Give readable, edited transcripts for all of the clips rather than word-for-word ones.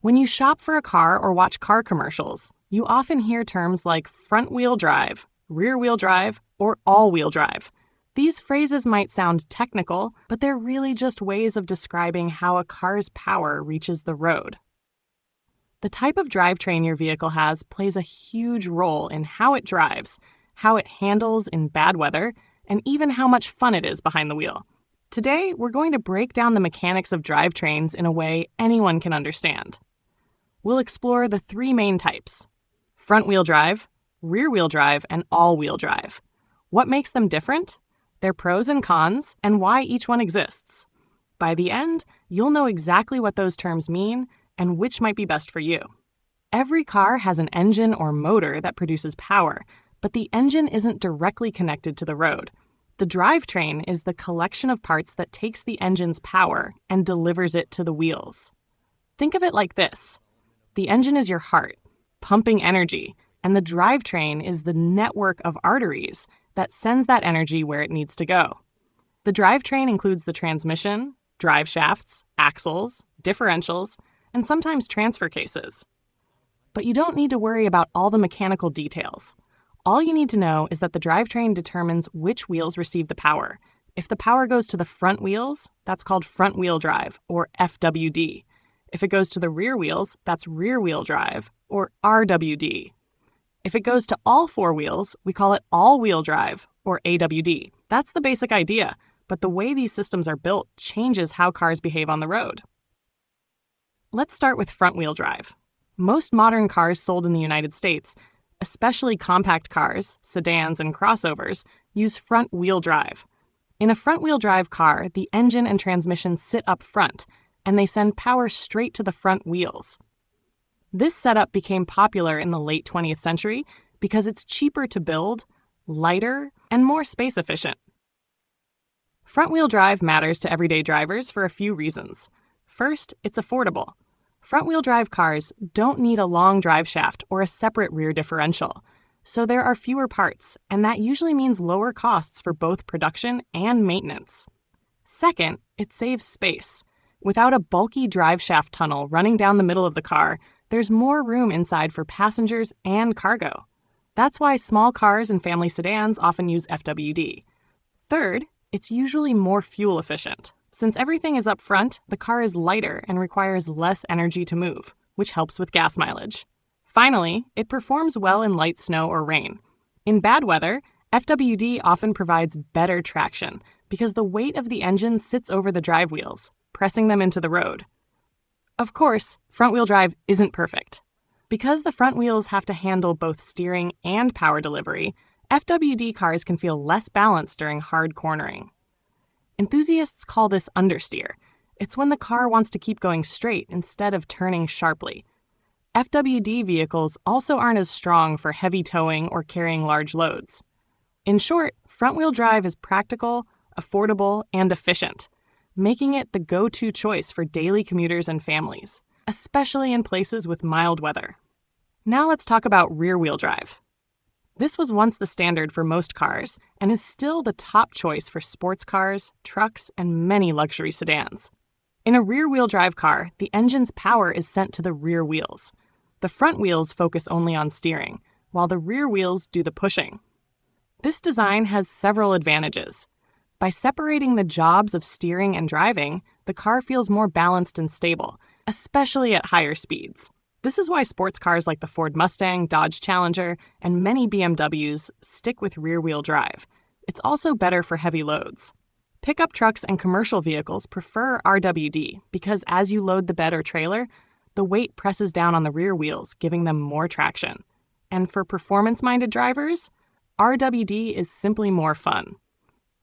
When you shop for a car or watch car commercials, you often hear terms like front-wheel drive, rear-wheel drive, or all-wheel drive. These phrases might sound technical, but they're really just ways of describing how a car's power reaches the road. The type of drivetrain your vehicle has plays a huge role in how it drives, how it handles in bad weather, and even how much fun it is behind the wheel. Today, we're going to break down the mechanics of drivetrains in a way anyone can understand. We'll explore the three main types: front-wheel drive, rear-wheel drive, and all-wheel drive. What makes them different, their pros and cons, and why each one exists. By the end, you'll know exactly what those terms mean and which might be best for you. Every car has an engine or motor that produces power, but the engine isn't directly connected to the road. The drivetrain is the collection of parts that takes the engine's power and delivers it to the wheels. Think of it like this. The engine is your heart, pumping energy, and the drivetrain is the network of arteries that sends that energy where it needs to go. The drivetrain includes the transmission, drive shafts, axles, differentials, and sometimes transfer cases. But you don't need to worry about all the mechanical details. All you need to know is that the drivetrain determines which wheels receive the power. If the power goes to the front wheels, that's called front-wheel drive, or FWD. If it goes to the rear wheels, that's rear-wheel drive, or RWD. If it goes to all four wheels, we call it all-wheel drive, or AWD. That's the basic idea, but the way these systems are built changes how cars behave on the road. Let's start with front-wheel drive. Most modern cars sold in the United States, especially compact cars, sedans, and crossovers, use front-wheel drive. In a front-wheel drive car, the engine and transmission sit up front, and they send power straight to the front wheels. This setup became popular in the late 20th century because it's cheaper to build, lighter, and more space efficient. Front-wheel drive matters to everyday drivers for a few reasons. First, it's affordable. Front-wheel drive cars don't need a long drive shaft or a separate rear differential, so there are fewer parts, and that usually means lower costs for both production and maintenance. Second, it saves space. Without a bulky drive shaft tunnel running down the middle of the car, there's more room inside for passengers and cargo. That's why small cars and family sedans often use FWD. Third, it's usually more fuel efficient. Since everything is up front, the car is lighter and requires less energy to move, which helps with gas mileage. Finally, it performs well in light snow or rain. In bad weather, FWD often provides better traction because the weight of the engine sits over the drive wheels, pressing them into the road. Of course, front-wheel drive isn't perfect. Because the front wheels have to handle both steering and power delivery, FWD cars can feel less balanced during hard cornering. Enthusiasts call this understeer. It's when the car wants to keep going straight instead of turning sharply. FWD vehicles also aren't as strong for heavy towing or carrying large loads. In short, front-wheel drive is practical, affordable, and efficient, making it the go-to choice for daily commuters and families, especially in places with mild weather. Now let's talk about rear-wheel drive. This was once the standard for most cars and is still the top choice for sports cars, trucks, and many luxury sedans. In a rear-wheel drive car, the engine's power is sent to the rear wheels. The front wheels focus only on steering, while the rear wheels do the pushing. This design has several advantages. By separating the jobs of steering and driving, the car feels more balanced and stable, especially at higher speeds. This is why sports cars like the Ford Mustang, Dodge Challenger, and many BMWs stick with rear-wheel drive. It's also better for heavy loads. Pickup trucks and commercial vehicles prefer RWD because as you load the bed or trailer, the weight presses down on the rear wheels, giving them more traction. And for performance-minded drivers, RWD is simply more fun.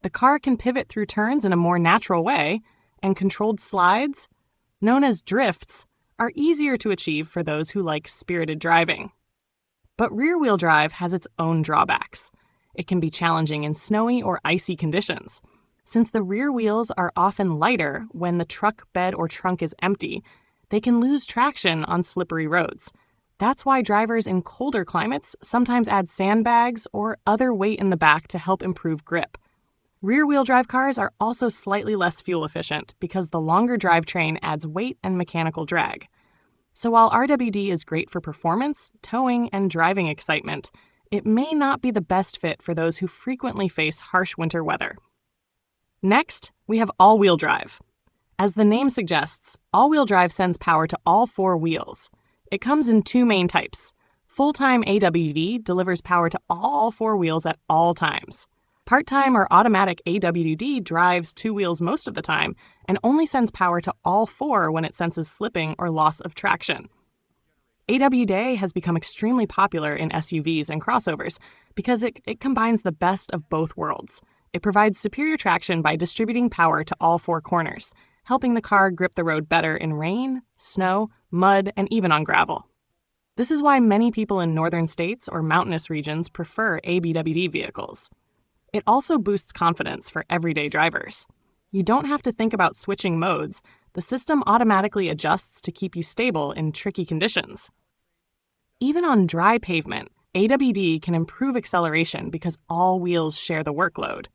The car can pivot through turns in a more natural way, and controlled slides, known as drifts, are easier to achieve for those who like spirited driving. But rear-wheel drive has its own drawbacks. It can be challenging in snowy or icy conditions. Since the rear wheels are often lighter when the truck bed or trunk is empty, they can lose traction on slippery roads. That's why drivers in colder climates sometimes add sandbags or other weight in the back to help improve grip. Rear-wheel drive cars are also slightly less fuel efficient because the longer drivetrain adds weight and mechanical drag. So while RWD is great for performance, towing, and driving excitement, it may not be the best fit for those who frequently face harsh winter weather. Next, we have all-wheel drive. As the name suggests, all-wheel drive sends power to all four wheels. It comes in two main types. Full-time AWD delivers power to all four wheels at all times. Part-time or automatic AWD drives two wheels most of the time and only sends power to all four when it senses slipping or loss of traction. AWD has become extremely popular in SUVs and crossovers because it combines the best of both worlds. It provides superior traction by distributing power to all four corners, helping the car grip the road better in rain, snow, mud, and even on gravel. This is why many people in northern states or mountainous regions prefer AWD vehicles. It also boosts confidence for everyday drivers. You don't have to think about switching modes. The system automatically adjusts to keep you stable in tricky conditions. Even on dry pavement, AWD can improve acceleration because all wheels share the workload.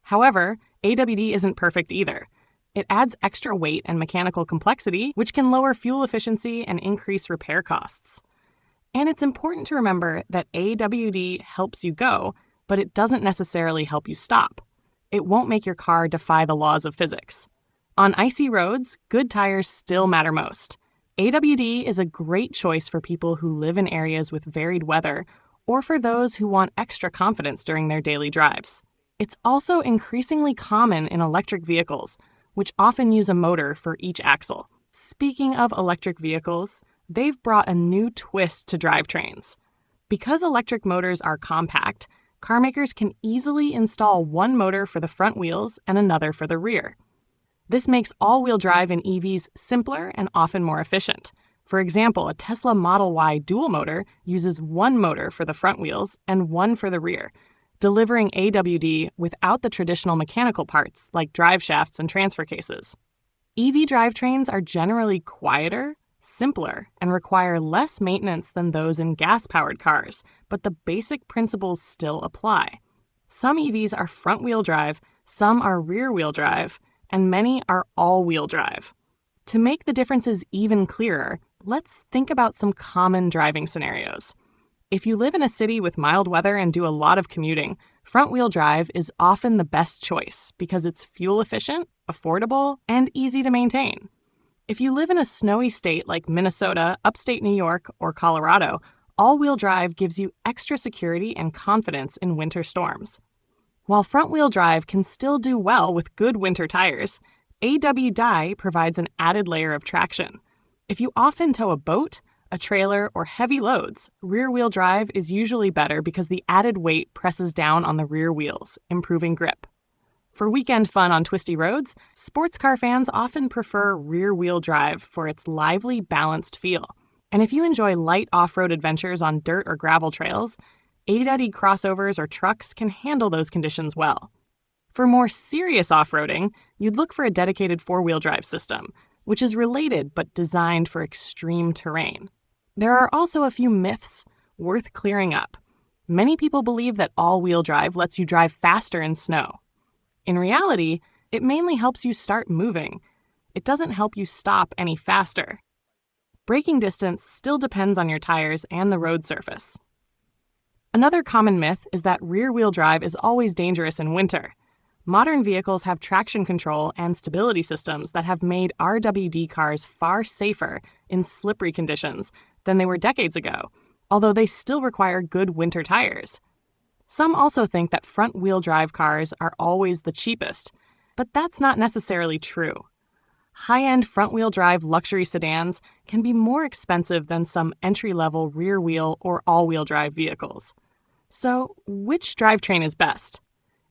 However, AWD isn't perfect either. It adds extra weight and mechanical complexity, which can lower fuel efficiency and increase repair costs. And it's important to remember that AWD helps you go, but it doesn't necessarily help you stop. It won't make your car defy the laws of physics. On icy roads, good tires still matter most. AWD is a great choice for people who live in areas with varied weather or for those who want extra confidence during their daily drives. It's also increasingly common in electric vehicles, which often use a motor for each axle. Speaking of electric vehicles, they've brought a new twist to drivetrains. Because electric motors are compact, car makers can easily install one motor for the front wheels and another for the rear. This makes all-wheel drive in EVs simpler and often more efficient. For example, a Tesla Model Y dual motor uses one motor for the front wheels and one for the rear, delivering AWD without the traditional mechanical parts like drive shafts and transfer cases. EV drivetrains are generally quieter, simpler, and require less maintenance than those in gas-powered cars, but the basic principles still apply. Some EVs are front-wheel drive, some are rear-wheel drive, and many are all-wheel drive. To make the differences even clearer, let's think about some common driving scenarios. If you live in a city with mild weather and do a lot of commuting, front-wheel drive is often the best choice because it's fuel-efficient, affordable, and easy to maintain. If you live in a snowy state like Minnesota, upstate New York, or Colorado, all-wheel drive gives you extra security and confidence in winter storms. While front-wheel drive can still do well with good winter tires, AWD provides an added layer of traction. If you often tow a boat, a trailer, or heavy loads, rear-wheel drive is usually better because the added weight presses down on the rear wheels, improving grip. For weekend fun on twisty roads, sports car fans often prefer rear-wheel drive for its lively, balanced feel. And if you enjoy light off-road adventures on dirt or gravel trails, AWD crossovers or trucks can handle those conditions well. For more serious off-roading, you'd look for a dedicated four-wheel drive system, which is related but designed for extreme terrain. There are also a few myths worth clearing up. Many people believe that all-wheel drive lets you drive faster in snow. In reality, it mainly helps you start moving. It doesn't help you stop any faster. Braking distance still depends on your tires and the road surface. Another common myth is that rear-wheel drive is always dangerous in winter. Modern vehicles have traction control and stability systems that have made RWD cars far safer in slippery conditions than they were decades ago, although they still require good winter tires. Some also think that front-wheel drive cars are always the cheapest, but that's not necessarily true. High-end front-wheel drive luxury sedans can be more expensive than some entry-level rear-wheel or all-wheel drive vehicles. So, which drivetrain is best?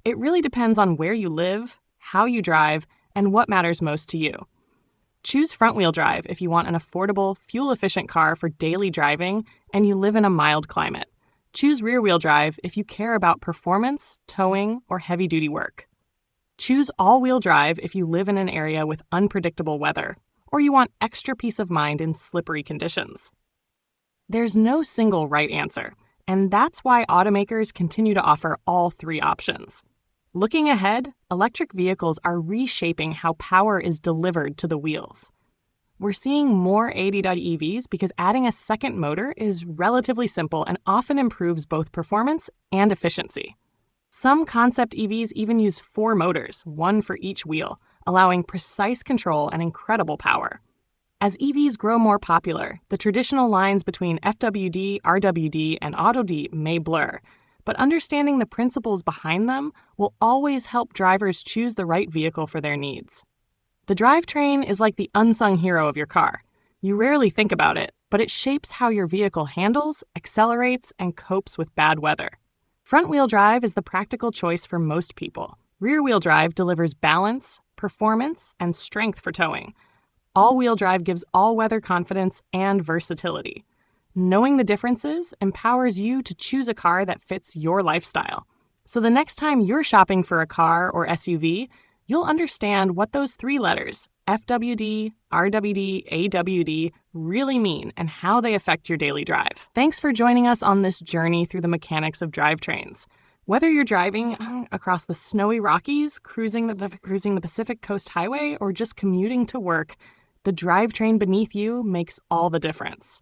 It really depends on where you live, how you drive, and what matters most to you. Choose front-wheel drive if you want an affordable, fuel-efficient car for daily driving and you live in a mild climate. Choose rear-wheel drive if you care about performance, towing, or heavy-duty work. Choose all-wheel drive if you live in an area with unpredictable weather, or you want extra peace of mind in slippery conditions. There's no single right answer, and that's why automakers continue to offer all three options. Looking ahead, electric vehicles are reshaping how power is delivered to the wheels. We're seeing more AWD EVs because adding a second motor is relatively simple and often improves both performance and efficiency. Some concept EVs even use 4 motors, one for each wheel, allowing precise control and incredible power. As EVs grow more popular, the traditional lines between FWD, RWD, and AWD may blur, but understanding the principles behind them will always help drivers choose the right vehicle for their needs. The drivetrain is like the unsung hero of your car. You rarely think about it, but it shapes how your vehicle handles, accelerates, and copes with bad weather. Front-wheel drive is the practical choice for most people. Rear-wheel drive delivers balance, performance, and strength for towing. All-wheel drive gives all-weather confidence and versatility. Knowing the differences empowers you to choose a car that fits your lifestyle. So the next time you're shopping for a car or SUV, you'll understand what those 3 letters, FWD, RWD, AWD, really mean and how they affect your daily drive. Thanks for joining us on this journey through the mechanics of drivetrains. Whether you're driving across the snowy Rockies, cruising the Pacific Coast Highway, or just commuting to work, the drivetrain beneath you makes all the difference.